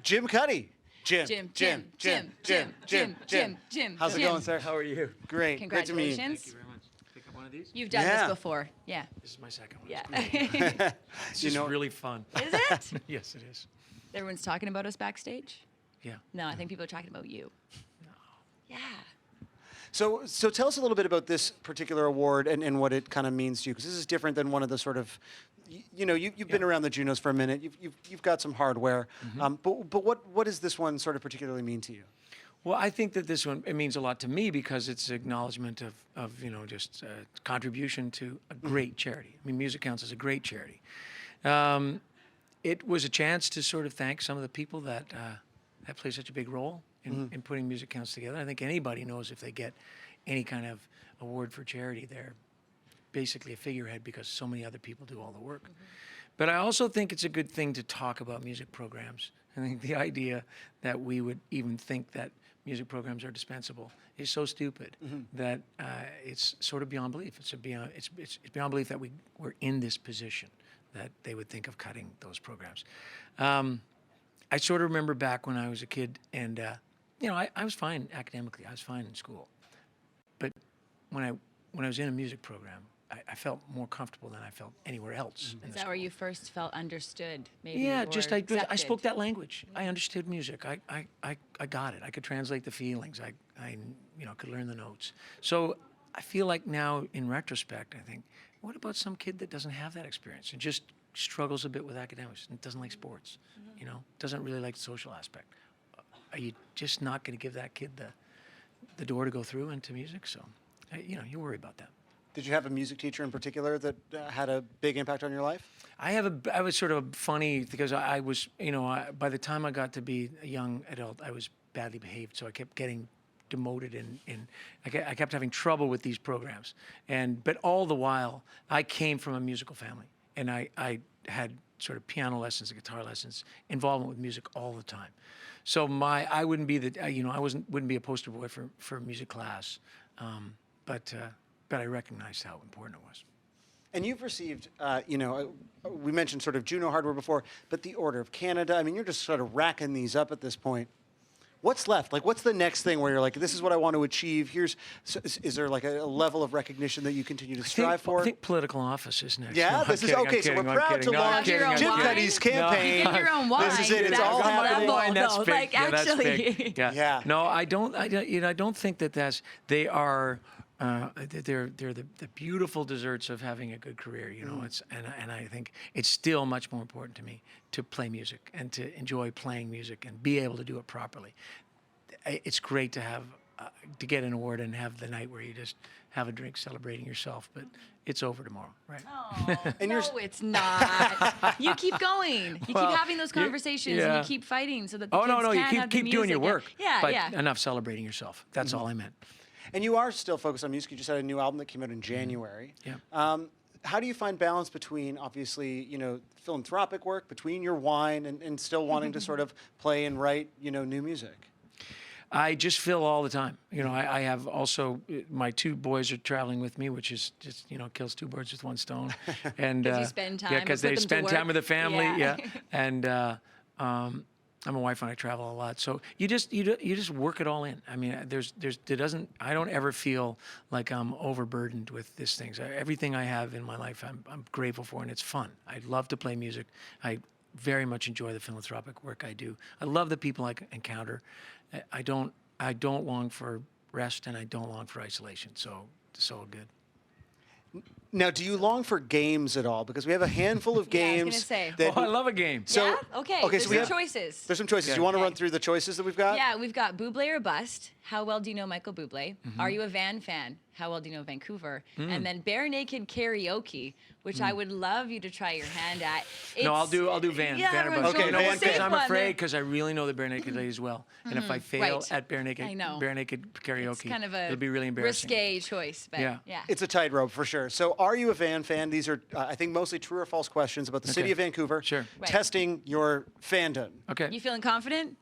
Jim Cuddy. Jim. How's it going, sir? How are you? Great. Great to meet you. Thank you very much. Pick up one of these? You've done this before. Yeah. This is my second one. Yeah. It's great. It's just really fun. Is it? Yes, it is. Everyone's talking about us backstage? Yeah. No, I think people are talking about you. No. Yeah. So tell us a little bit about this particular award and what it kind of means to you, because this is different than one of the sort of, you've been around the Junos for a minute. You've got some hardware, but what does this one sort of particularly mean to you? Well, I think that this one, it means a lot to me because it's acknowledgement of just contribution to a great charity. I mean, Music Counts is a great charity. It was a chance to sort of thank some of the people that play such a big role in putting Music Counts together. I think anybody knows if they get any kind of award for charity, they're basically a figurehead because so many other people do all the work. But I also think it's a good thing to talk about music programs. I think the idea that we would even think that music programs are dispensable is so stupid that it's sort of beyond belief. It's beyond belief that we're in this position that they would think of cutting those programs. I sort of remember back when I was a kid, and I was fine academically. I was fine in school, but when I was in a music program, I felt more comfortable than I felt anywhere else. Is that where you first felt understood? Maybe. Yeah, or I spoke that language. I understood music. I got it. I could translate the feelings. I could learn the notes. So I feel like now, in retrospect, I think, what about some kid that doesn't have that experience and just struggles a bit with academics and doesn't like sports, doesn't really like the social aspect? Are you just not going to give that kid the door to go through into music? So, you worry about that. Did you have a music teacher in particular that had a big impact on your life? I was sort of funny because I was, by the time I got to be a young adult, I was badly behaved. So I kept getting demoted and I kept having trouble with these programs. But all the while, I came from a musical family, and I had sort of piano lessons and guitar lessons, involvement with music all the time. So I wouldn't be wouldn't be a poster boy for music class, but I recognized how important it was. And you've received, we mentioned sort of Juno hardware before, but the Order of Canada. I mean, you're just sort of racking these up at this point. What's left? Like, what's the next thing where you're like, this is what I want to achieve? Is there like a level of recognition that you continue to strive for? I think political office is next. Yeah, No, this is kidding, okay. So we're proud to launch Jim Cuddy's campaign. You get your own wine. This is it. It's all happening. That's big. Like, yeah, that's actually. big. Yeah. No, I don't think that they are. They're the beautiful desserts of having a good career, and I think it's still much more important to me to play music and to enjoy playing music and be able to do it properly. It's great to have to get an award and have the night where you just have a drink celebrating yourself, but it's over tomorrow, right? Oh, no, it's not. You keep going. You keep having those conversations, and you keep fighting so that the kids can have the keep doing your work. But enough celebrating yourself. That's all I meant. And you are still focused on music. You just had a new album that came out in January. Yeah. How do you find balance between, obviously, philanthropic work, between your wine and still wanting to sort of play and write, new music? I just fill all the time. I have also, my two boys are traveling with me, which is just, kills two birds with one stone. And you spend time. Yeah, because they spend time with the family. Yeah. And I'm a wife and I travel a lot. So you just work it all in. I mean, I don't ever feel like I'm overburdened with these things. Everything I have in my life, I'm grateful for, and it's fun. I love to play music. I very much enjoy the philanthropic work I do. I love the people I encounter. I don't long for rest, and I don't long for isolation. So it's all good. Now, do you long for games at all? Because we have a handful of games. Yeah, I was gonna say. I love a game. So, yeah? Okay, so we have choices. There's some choices. Okay. Do you want to run through the choices that we've got? Yeah, we've got Bublé or Bust. How well do you know Michael Bublé? Are you a Van fan? How well do you know Vancouver? And then Bare Naked Karaoke, which I would love you to try your hand at. No, I'll do Van. Yeah, Van or everyone's Bust. Okay, going Van, with the safe I'm one afraid there. because I really know the Bare Naked ladies well, and if I fail Right. at Bare Naked karaoke, It's kind of a it'll be really embarrassing. risque choice, but yeah. It's a tightrope for sure. So, are you a Van fan? These are, I think, mostly true or false questions about the city of Vancouver. Sure. Right. Testing your fandom. Okay. You feeling confident?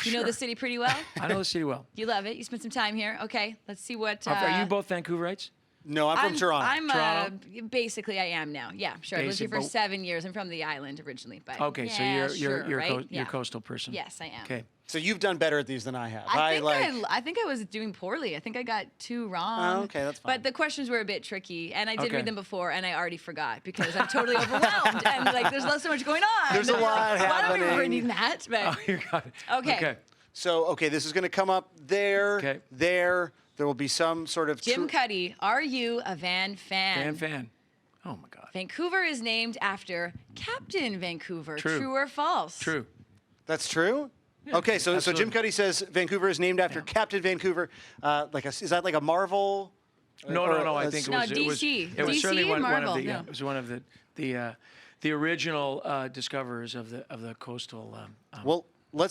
You know Sure. the city pretty well? I know the city well. You love it. You spent some time here. Okay, let's see what. Are you both Vancouverites? No, I'm from Toronto. I'm Toronto? basically I am now. Yeah, sure. I lived here for Basic, 7 years. I'm from the island originally, but Okay, so yeah, you're sure, right? you're a coastal person. Yes, I am. Okay. So you've done better at these than I have. I think I was doing poorly. I think I got 2 wrong. Oh, okay, that's fine. But the questions were a bit tricky, and I did Okay. read them before, and I already forgot because I'm totally overwhelmed, and like there's so much going on. There's a lot Well, I don't remember happening. reading that, but Oh, you got it. Okay. Okay. So, okay, this is going to come up there, Okay. there. There will be some sort of... Jim Cuddy, are you a Van fan? Fan. Oh my God. Vancouver is named after Captain Vancouver. True. True or false? True. That's true? Okay, so Jim absolutely. Cuddy says Vancouver is named after Captain Vancouver. Is that like a Marvel? No, Or no, no. I a- think No, it was. DC. It was DC certainly and one of Marvel, the. no. It was one of the original discoverers of the coastal. Well,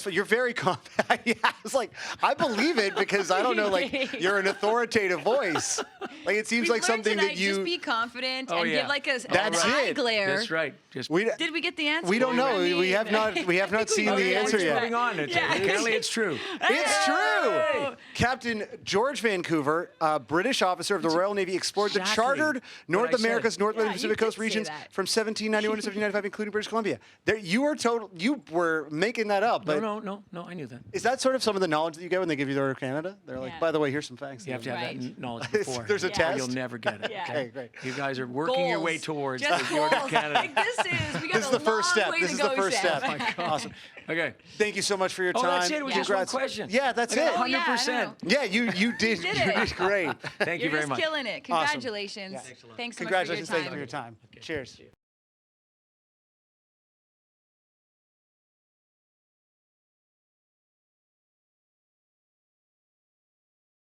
you're very confident. Yeah, I was like, I believe it because I don't know, like, you're an authoritative voice. Like, it seems We like learned something tonight, that you... just be confident Oh, and yeah. give like a That's eye it. glare. That's right. Just. Did we get the answer? We don't know. I mean, We have not seen we the did. answer We're yet. moving on. Yeah. Apparently, it's true. It's true. Hey! Captain George Vancouver, a British officer of the Royal Navy, explored the Exactly chartered North what I said. America's North Yeah, and Pacific you Coast did say regions that. from 1791 to 1795, including British Columbia. You were making that up, but No. I knew that. is that sort of some of the knowledge that you get when they give you the Order of Canada? They're like, Yeah. by the way, here's some facts. You have to have Right. that knowledge There's- before. there's a or test? You'll never get it. Yeah. Okay, great. You guys are working your way Goals. towards Just the Order of goals. Canada. Like this is. We got This is the first step. Way This to is the go, first Seth. step. Oh my God. Awesome. Okay. Thank you so much for your Oh, time. that's it. It was just one Congrats. question. Yeah, that's I got it. Oh, yeah, I 100%. know. Yeah, you did. did You it. did great. Thank you You're very just much. killing it. Awesome. Congratulations. Yeah. Thanks so Congratulations. much Thank for you your for your time. time. Cheers.